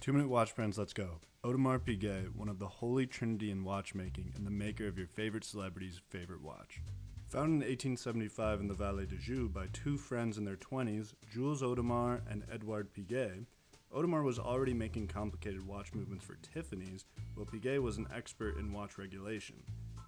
2-minute watch brands, let's go. Audemars Piguet, one of the holy trinity in watchmaking and the maker of your favorite celebrity's favorite watch. Founded in 1875 in the Vallée de Joux by two friends in their 20s, Jules Audemars and Edouard Piguet, Audemars was already making complicated watch movements for Tiffany's, while Piguet was an expert in watch regulation.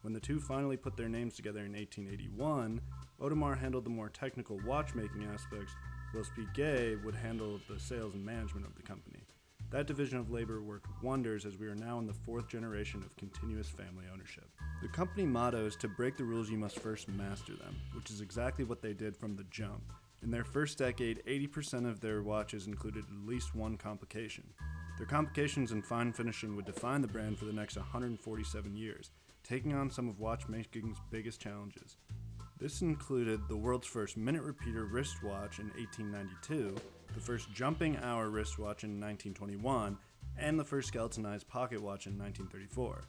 When the two finally put their names together in 1881, Audemars handled the more technical watchmaking aspects, whilst Piguet would handle the sales and management of the company. That division of labor worked wonders as we are now in the fourth generation of continuous family ownership. The company motto is to break the rules you must first master them, which is exactly what they did from the jump. In their first decade, 80% of their watches included at least one complication. Their complications and fine finishing would define the brand for the next 147 years, taking on some of watchmaking's biggest challenges. This included the world's first minute repeater wristwatch in 1892, the first jumping hour wristwatch in 1921, and the first skeletonized pocket watch in 1934.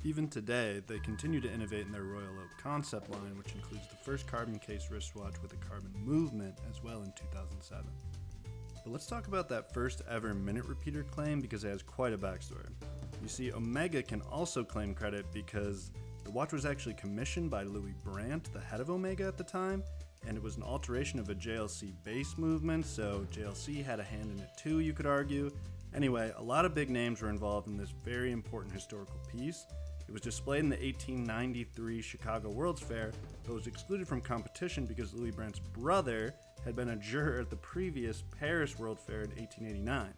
Even today, they continue to innovate in their Royal Oak concept line, which includes the first carbon case wristwatch with a carbon movement as well in 2007. But let's talk about that first ever minute repeater claim because it has quite a backstory. You see, Omega can also claim credit because the watch was actually commissioned by Louis Brandt, the head of Omega at the time, and it was an alteration of a JLC base movement, so JLC had a hand in it too, you could argue. Anyway, a lot of big names were involved in this very important historical piece. It was displayed in the 1893 Chicago World's Fair, but was excluded from competition because Louis Brandt's brother had been a juror at the previous Paris World Fair in 1889.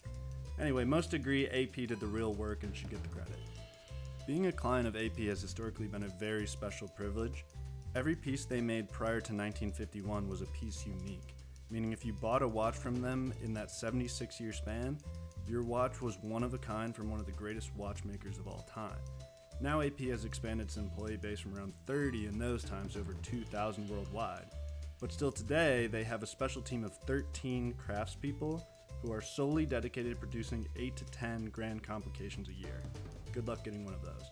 Anyway, most agree AP did the real work and should get the credit. Being a client of AP has historically been a very special privilege. Every piece they made prior to 1951 was a piece unique, meaning if you bought a watch from them in that 76-year span, your watch was one of a kind from one of the greatest watchmakers of all time. Now AP has expanded its employee base from around 30 in those times to over 2,000 worldwide. But still today, they have a special team of 13 craftspeople who are solely dedicated to producing 8 to 10 grand complications a year. Good luck getting one of those.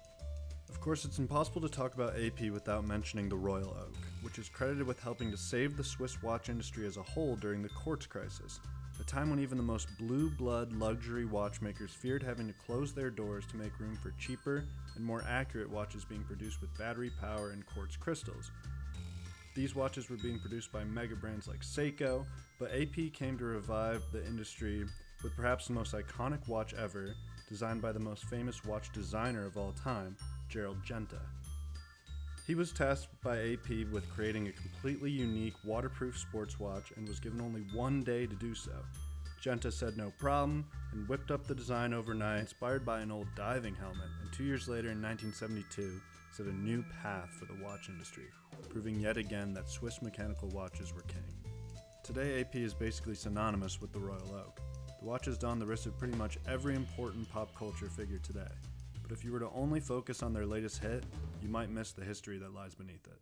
Of course, it's impossible to talk about AP without mentioning the Royal Oak, which is credited with helping to save the Swiss watch industry as a whole during the quartz crisis, a time when even the most blue-blood luxury watchmakers feared having to close their doors to make room for cheaper and more accurate watches being produced with battery power and quartz crystals. These watches were being produced by mega brands like Seiko, but AP came to revive the industry with perhaps the most iconic watch ever, designed by the most famous watch designer of all time, Gerald Genta. He was tasked by AP with creating a completely unique waterproof sports watch and was given only one day to do so. Genta said no problem and whipped up the design overnight, inspired by an old diving helmet, and 2 years later in 1972 set a new path for the watch industry, proving yet again that Swiss mechanical watches were king. Today AP is basically synonymous with the Royal Oak. The watch has donned the wrist of pretty much every important pop culture figure today. But if you were to only focus on their latest hit, you might miss the history that lies beneath it.